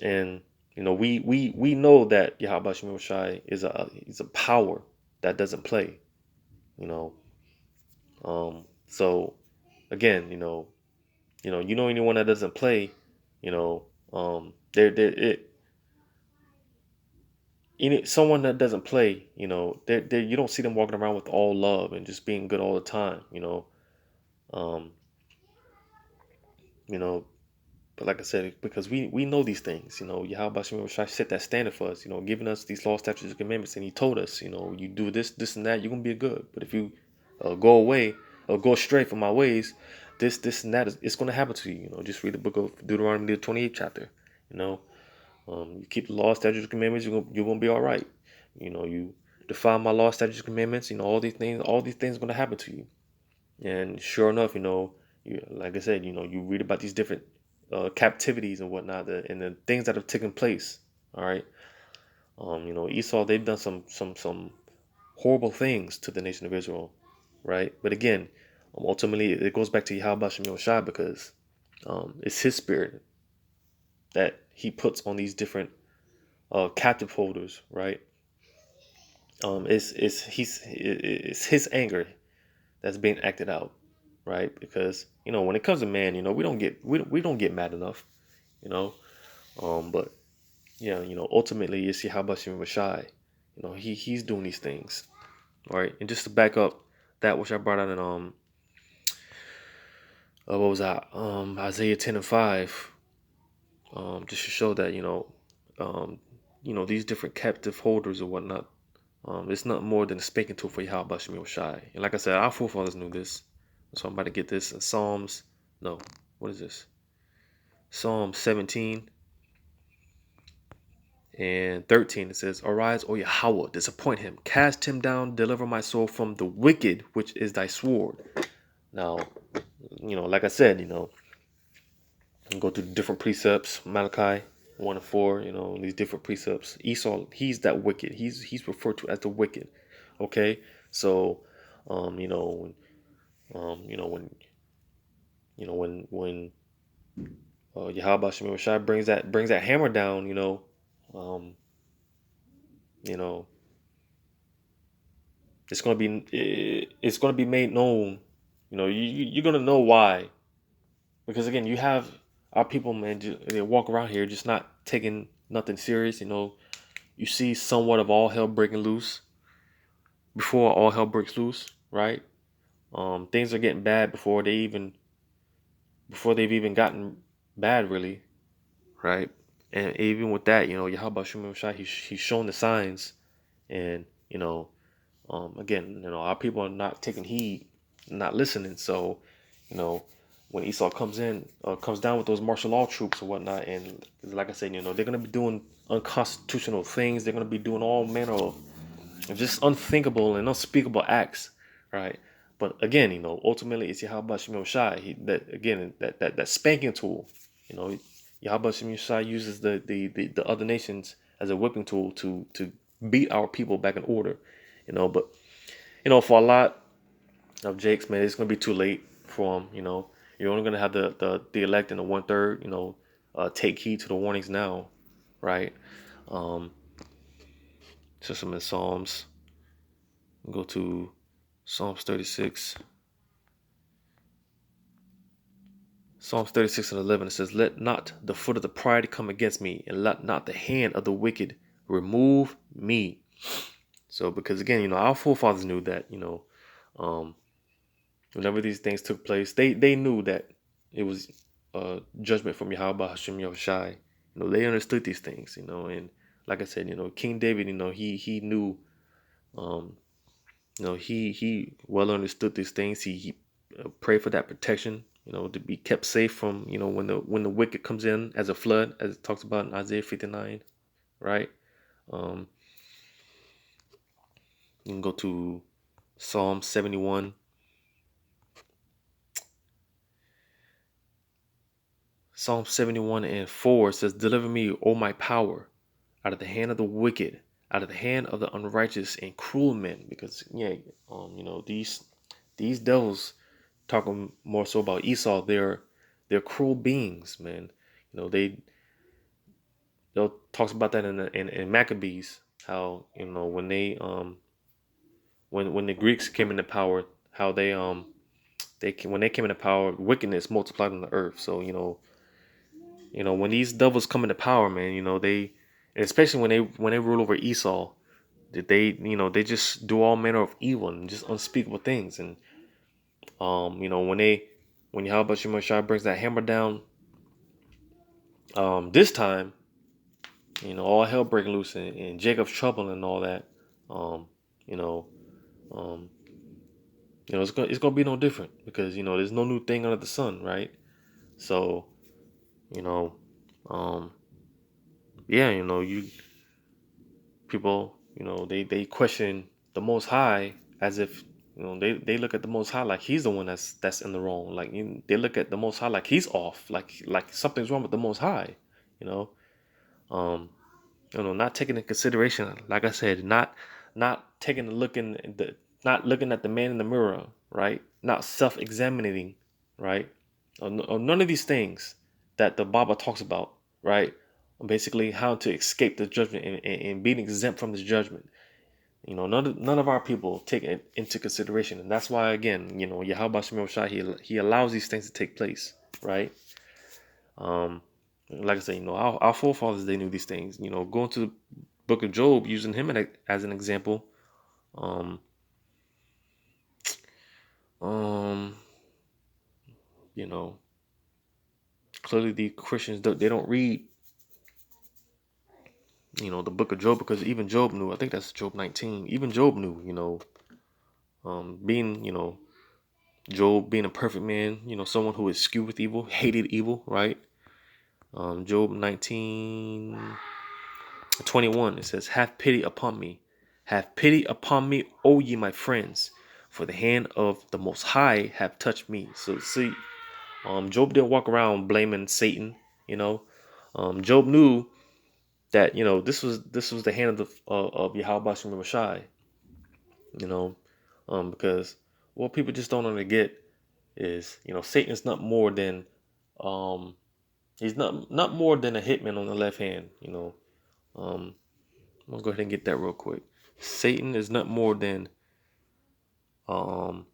and we know that Yahweh Shemel Shai is a power that doesn't play. You know, so again, anyone that doesn't play, you know, they're it. Someone that doesn't play, you don't see them walking around with all love and just being good all the time. Um, you know, but like I said, because we know these things, Yahweh Shai set that standard for us, giving us these law, statutes, and commandments, and He told us, you do this, this, and that, you're gonna be good. But if you go away or go astray from my ways, this, and that it's gonna happen to you. Just read the book of Deuteronomy, the 28th chapter. You know, you keep the law, statutes, and commandments, you're gonna be all right. You defile my law, statutes, and commandments. All these things are gonna happen to you. And sure enough, like I said, you read about these different captivities and whatnot, and the things that have taken place. All right, Esau, they've done some horrible things to the nation of Israel, right? But again, ultimately, it goes back to Yahweh Shem Shai, because it's His spirit that He puts on these different captive holders, right? It's His anger that's being acted out, right? Because when it comes to man, we don't get mad enough, you know. But yeah, ultimately it's Yahweh Shem Shai. He's doing these things, right? And just to back up that which I brought out in what was that? Isaiah 10:5, just to show that um, these different captive holders or whatnot. It's not more than a speaking tool for Yahweh Shem Shai. And like I said, our forefathers knew this. So I'm about to get this in Psalms. No, what is this? Psalm 17 and 13. It says, "Arise, O Yahweh, disappoint him. Cast him down, deliver my soul from the wicked, which is thy sword." Now, like I said, you go through the different precepts, Malachi 1 and 4, these different precepts. Esau, he's that wicked. He's referred to as the wicked. Okay? So, um, you know, you know, when Yahweh Shemel Shai brings that hammer down, um, you know, it's gonna be made known. You're gonna know why, because again, you have our people, man. They walk around here just not taking nothing serious. You see somewhat of all hell breaking loose before all hell breaks loose, right? Things are getting bad before they've even gotten bad, really, right? And even with that, Yahweh Shemel Shai, he's shown the signs, and again, our people are not taking heed, not listening. So, you know, when Esau comes down with those martial law troops or whatnot, and like I said, they're gonna be doing unconstitutional things. They're gonna be doing all manner of just unthinkable and unspeakable acts, right? But again, ultimately, it's Yahweh Shemel Shai. That spanking tool. Yahweh Shemel Shai uses the other nations as a whipping tool to beat our people back in order. But for a lot of Jakes, man, it's gonna be too late for them. You're only gonna have the elect and the 1/3. Take heed to the warnings now, right? Um, so some in Psalms. Go to Psalms 36. Psalms 36 and 11. It says, "Let not the foot of the pride come against me, and let not the hand of the wicked remove me." So, because again, our forefathers knew that, um, whenever these things took place, they knew that it was judgment from Yahweh Hashem Yahushai. They understood these things, and like I said, King David, he knew, he well understood these things. He prayed for that protection, to be kept safe from, when the wicked comes in as a flood, as it talks about in Isaiah 59, right? Um, you can go to Psalm 71. Psalm 71 and 4 says, "Deliver me, O my power, out of the hand of the wicked, out of the hand of the unrighteous and cruel men." Because these devils, talking more so about Esau, they're cruel beings, man. They'll talks about that in Maccabees, how when they when the Greeks came into power, how when they came into power, wickedness multiplied on the earth. So when these devils come into power, man, they, especially when they rule over Esau, that they just do all manner of evil and just unspeakable things. And when Yahweh Shemashah brings that hammer down, this time, all hell breaking loose and Jacob's trouble and all that. um you know um it's gonna be no different, because there's no new thing under the sun, right? So you know um yeah, you people, they question the Most High, as if they look at the Most High like he's the one that's in the wrong. Like, they look at the Most High like he's off, like something's wrong with the Most High. you know um not taking into consideration, like I said, not taking a look in the not looking at the man in the mirror, right? Not self-examining, right? Or none of these things that the Bible talks about, right? Basically, how to escape the judgment, and being exempt from this judgment. None of our people take it into consideration, and that's why, again, Yahweh Shemel Shai, he allows these things to take place, right? Um, like I said, our forefathers, they knew these things. Going to the book of Job, using him as an example. Um, um, you know, Clearly the Christians, they don't read, the book of Job, because even Job knew. I think that's Job 19. Even Job knew, being, Job being a perfect man, someone who is skewed with evil, hated evil, right? Job 19:21, it says, "Have pity upon me. Have pity upon me, O ye my friends, for the hand of the Most High have touched me." So see, Job didn't walk around blaming Satan. You know, Job knew that this was the hand of Yahweh Shem Shai. You know, because what people just don't want to get is, Satan is not more than um he's not more than a hitman on the left hand. I'm gonna go ahead and get that real quick. Satan is not more than, um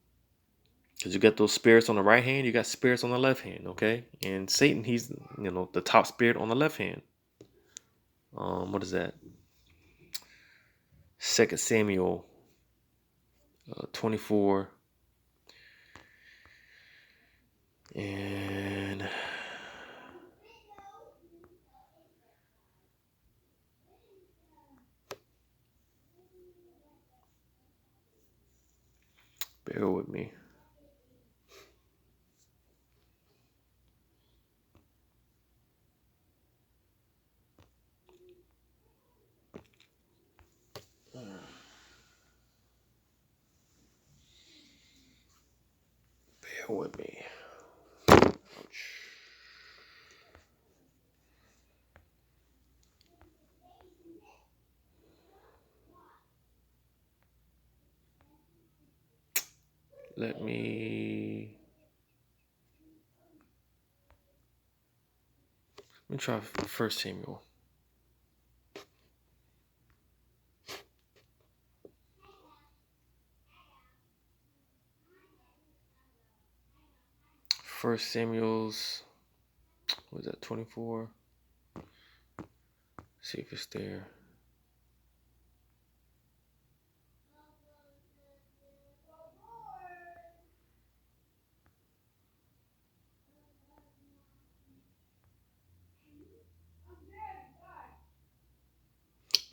because you got those spirits on the right hand, you got spirits on the left hand, okay? And Satan, he's the top spirit on the left hand. What is that? 2 Samuel 24, and bear with me. Bear with me. Ouch. Let me try 1 Samuel. First Samuel's, what is that, 24? See if it's there.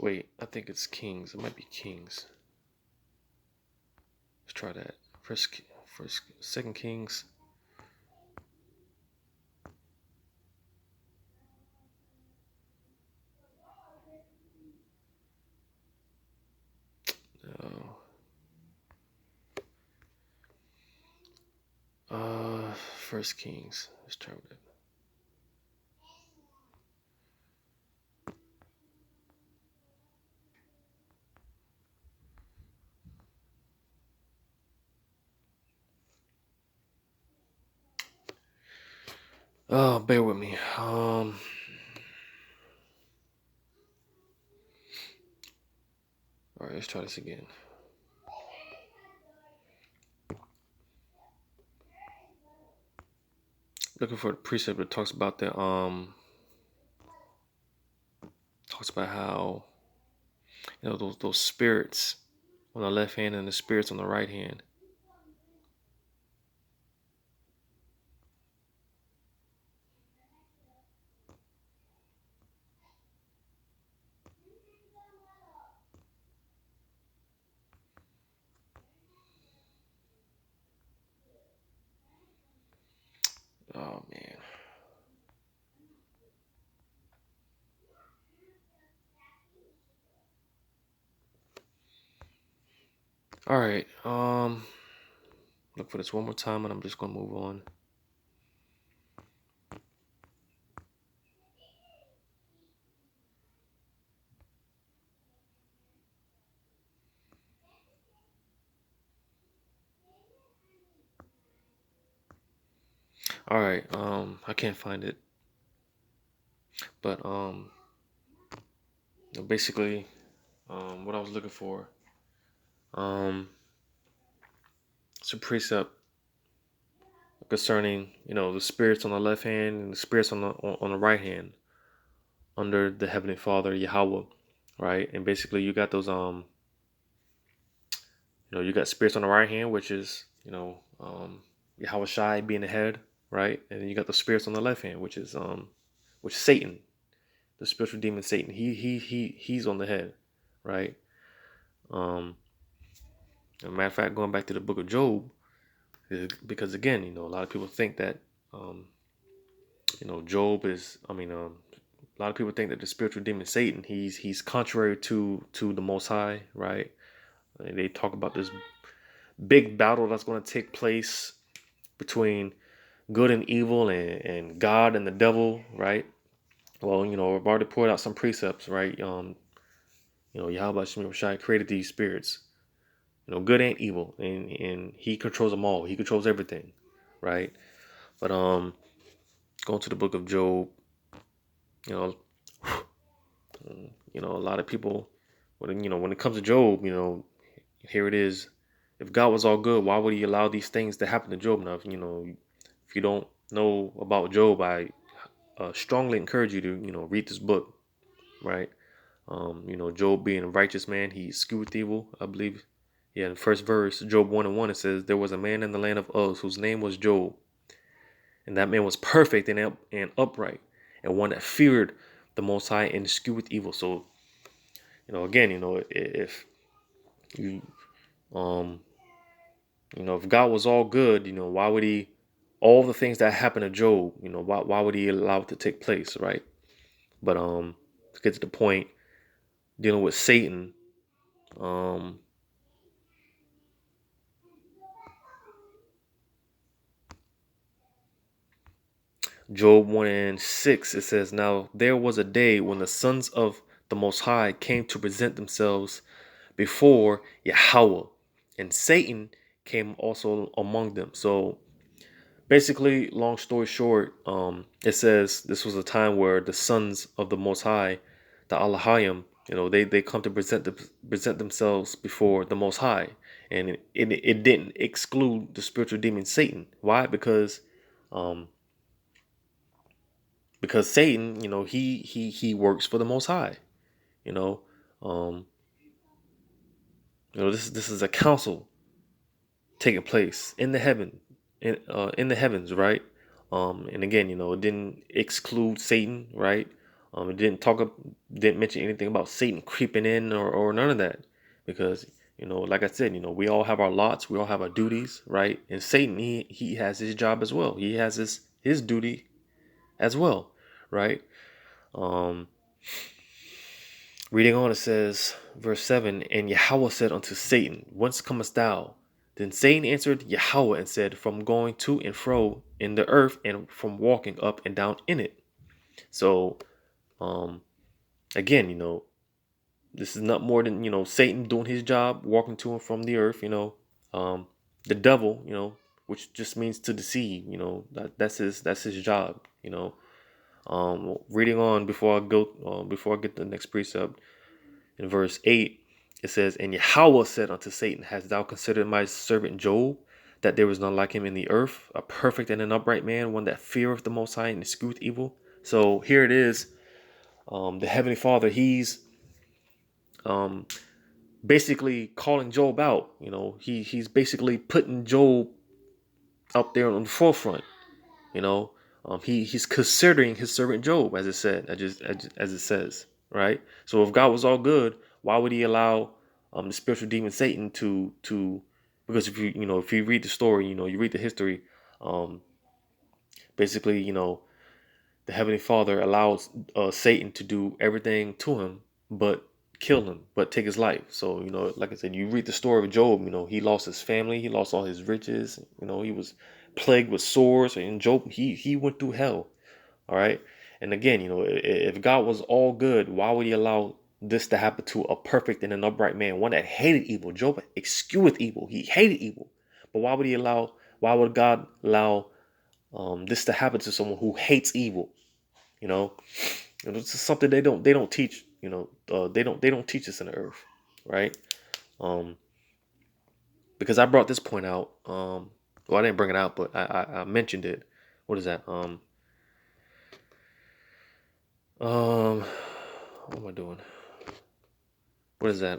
Wait, I think it's Kings. It might be Kings. Let's try that. Second Kings First Kings. Let's try with it. Oh, bear with me. All right, let's try this again. Looking for the precept that talks about talks about how, you know, those spirits on the left hand and the spirits on the right hand. Oh man. All right. Look for this one more time, and I'm just gonna move on. All right. I can't find it, but basically, what I was looking for, it's a precept concerning, you know, the spirits on the left hand and the spirits on the right hand under the Heavenly Father Yahweh, right? And basically, you got those you know, you got spirits on the right hand, which is, you know, Yahweh Shai being the head, right? And then you got the spirits on the left hand, which is Satan, the spiritual demon Satan. He's on the head, right? As a matter of fact, going back to the book of Job, because again, you know, a lot of people think that, you know, Job is, a lot of people think that the spiritual demon Satan, he's contrary to the Most High, right? And they talk about this big battle that's going to take place between good and evil and God and the devil, right? Well, you know, I've already poured out some precepts, right? You know, Yahweh Shemir Shai created these spirits, you know, good and evil, and he controls them all. He controls everything, right? But going to the book of Job, you know, you know, a lot of people, when it comes to Job, you know, here it is. If God was all good, why would He allow these things to happen to Job? Now, you know, if you don't know about Job, I strongly encourage you to, you know, read this book, right? You know, Job being a righteous man, he skewed evil, I believe. Yeah, in the first verse, Job 1:1, it says, "There was a man in the land of Uz whose name was Job, and that man was perfect and upright, and one that feared the Most High and skewed evil." So, you know, again, you know, if you, um, you know, if God was all good, you know, why would He, all the things that happened to Job, you know, why would He allow it to take place, right? But to get to the point, dealing with Satan, um, Job 1:6, it says, "Now there was a day when the sons of the Most High came to present themselves before Yahweh, and Satan came also among them." So basically, long story short, it says this was a time where the sons of the Most High, the Allahayim, you know, they come to present themselves before the Most High, and it didn't exclude the spiritual demon Satan. Why? Um, because Satan, you know, he works for the Most High. You know, um, this is a council taking place in the in the heavens, right? And again, you know, it didn't exclude Satan, right? It didn't mention anything about Satan creeping in or none of that, because, you know, like I said, you know, we all have our lots, we all have our duties, right? And Satan, he has his job as well. He has his duty as well, right? Um, Reading on, it says, verse 7, "And Yahweh said unto Satan, Whence comest thou? Then Satan answered Yahweh and said, from going to and fro in the earth and from walking up and down in it. So, um, again, this is not more than, Satan doing his job, walking to and from the earth, the devil, which just means to deceive, that's his job, reading on before I get to the next precept in verse 8, it says, and Yahweh said unto Satan, hast thou considered my servant Job, that there is none like him in the earth, a perfect and an upright man, one that feareth the Most High and escheweth evil? So here it is, the Heavenly Father, he's um, basically calling Job out. He's basically putting Job up there on the forefront. You know, he's considering his servant Job, as it said, as it says, right? So if God was all good, why would He allow the spiritual demon Satan to? Because if you read the story, you read the history, um, basically, the Heavenly Father allows Satan to do everything to him, but kill him, but take his life. So, like I said, you read the story of Job, he lost his family, he lost all his riches, he was plagued with sores, and Job, he went through hell. All right. And again, if God was all good, why would He allow this to happen to a perfect and an upright man, one that hated evil? Job escheweth evil. He hated evil. But why would God allow this to happen to someone who hates evil? You know, it's something they don't teach. They don't teach this in the earth, right? Um, because I brought this point out. Well, I didn't bring it out, but I mentioned it. What is that? What am I doing? What is that?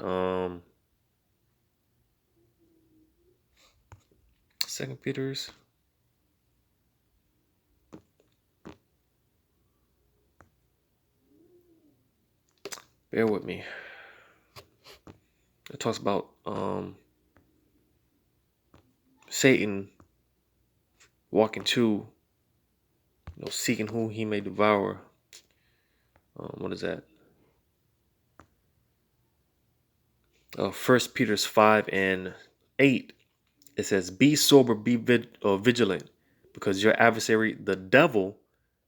Second Peter's. Bear with me. It talks about Satan walking to, seeking whom he may devour. What is that? 1 Peter's 5:8. It says, "Be sober, be vigilant, because your adversary, the devil,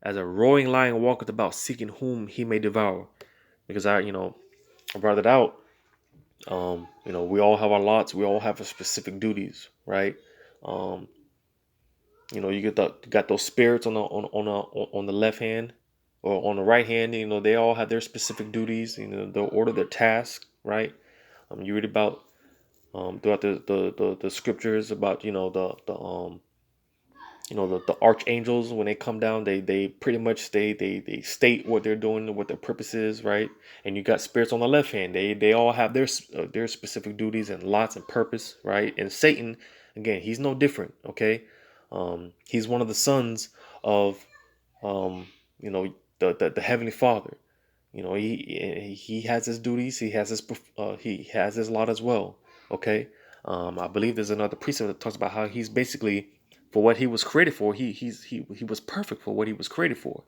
as a roaring lion, walketh about, seeking whom he may devour." Because I brought it out. We all have our lots. We all have our specific duties, right? Um, you got those spirits on the left hand or on the right hand. They all have their specific duties. They'll order their tasks, right? You read about throughout the scriptures about the archangels. When they come down, they pretty much they state what they're doing, what their purpose is, right? And you got spirits on the left hand. They all have their specific duties and lots and purpose, right? And Satan, again, he's no different. Okay, he's one of the sons of um, the Heavenly Father. He has his duties. He has his lot as well. Okay. I believe there's another precept that talks about how he's basically, for what he was created for, he was perfect for what he was created for,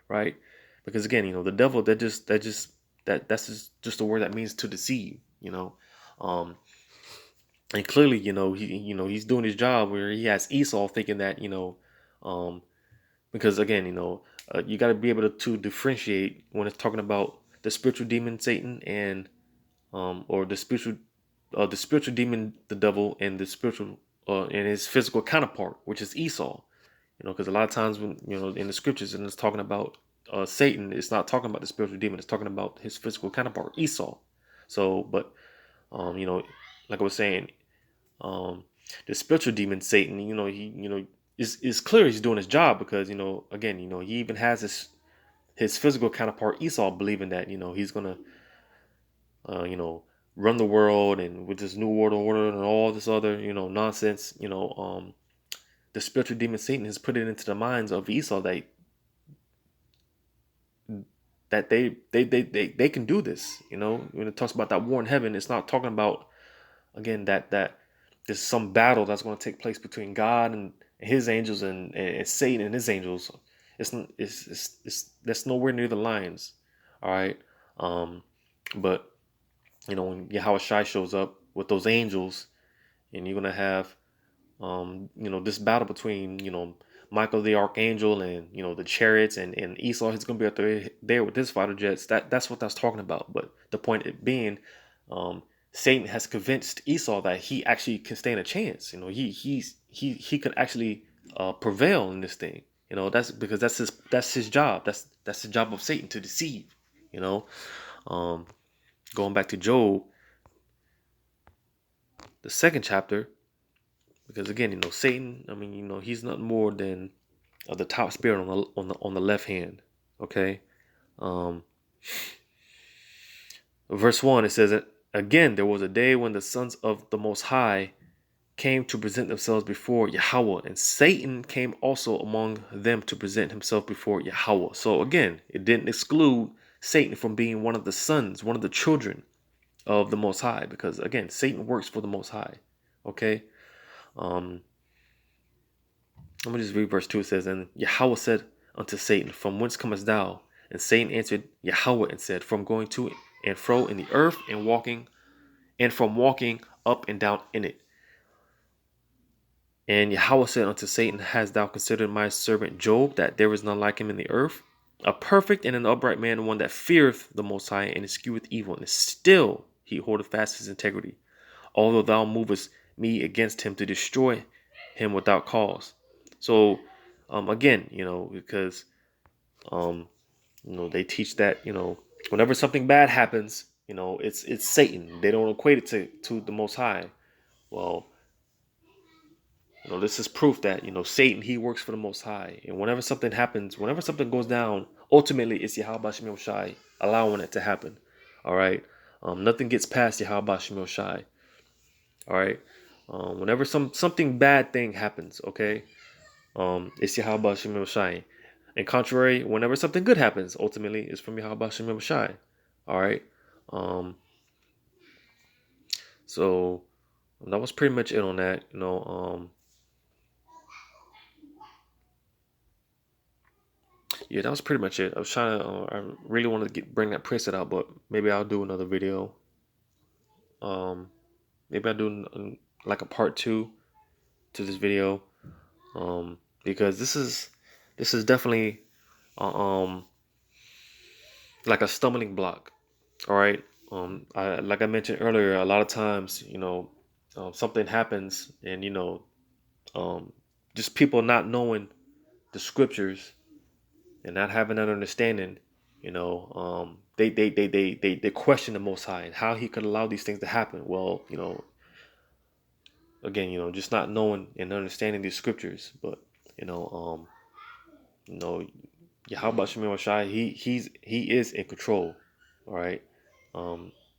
right? Because again, the devil, that's just a word that means to deceive. Um, and clearly, he's doing his job where he has Esau thinking that, um, because again, you got to be able to differentiate when it's talking about the spiritual demon Satan and or the spiritual demon the devil and the spiritual and his physical counterpart, which is Esau. Because a lot of times when in the scriptures and it's talking about Satan, it's not talking about the spiritual demon, it's talking about his physical counterpart Esau. So, but like I was saying, um, the spiritual demon Satan, is clear he's doing his job because again, he even has his physical counterpart Esau believing that he's gonna uh, you know run the world and with this new world order and all this other nonsense. The spiritual demon Satan has put it into the minds of Esau that they can do this. When it talks about that war in heaven, it's not talking about again that there's some battle that's going to take place between God and his angels and Satan and his angels. It's that's nowhere near the lines. All right. But when Yahweh Shai shows up with those angels and you're gonna have this battle between Michael the Archangel and the chariots and Esau. He's gonna be out there with his fighter jets. That's what that's talking about. But the point being, um, Satan has convinced Esau that he actually can stand a chance. He could actually prevail in this thing. That's because that's his job. That's the job of Satan, to deceive. You know, um, Going back to Job, the second chapter, because again, Satan. I mean, he's nothing more than the top spirit on the left hand. Okay. Um, Verse 1, it says, again, there was a day when the sons of the Most High came to present themselves before Yahweh, and Satan came also among them to present himself before Yahweh. So again, it didn't exclude Satan from being one of the sons, one of the children of the Most High, because again, Satan works for the Most High. Okay. Let me just read verse 2. It says, and Yahweh said unto Satan, from whence comest thou? And Satan answered Yahweh and said, from going to and fro in the earth and from walking up and down in it. And Yahweh said unto Satan, hast thou considered my servant Job, that there is none like him in the earth, a perfect and an upright man, one that feareth the Most High and escheweth evil, and still he holdeth fast his integrity, although thou movest me against him to destroy him without cause. So again, because they teach that whenever something bad happens, it's Satan. They don't equate it to the Most High. Well, this is proof that Satan, he works for the Most High, and whenever something happens, whenever something goes down, ultimately it's Yahweh Shemel Shai allowing it to happen. All right, nothing gets past Yahweh Shemel Shai. All right, whenever something bad thing happens, okay, it's Yahweh Shemel Shai. And contrary, whenever something good happens, ultimately it's from Yahweh Shemel Shai. All right, so that was pretty much it on that. Yeah, that was pretty much it. I was trying to, I really wanted to bring that preset out, but maybe I'll do another video. Maybe I'll do like a part 2 to this video, because this is definitely, like a stumbling block. All right. Like I mentioned earlier, a lot of times, something happens, and just people not knowing the scriptures and not having that understanding, they question the Most High and how He could allow these things to happen. Well, again, just not knowing and understanding these scriptures. But Yahweh Shemel Shai, he is in control. All right,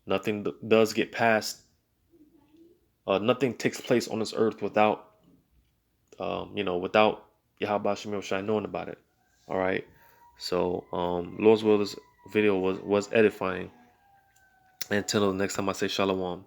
nothing does get past. Nothing takes place on this earth without, without Yahweh Shemel Shai knowing about it. All right. So, Lord's will, this video was edifying. Until the next time, I say shalom.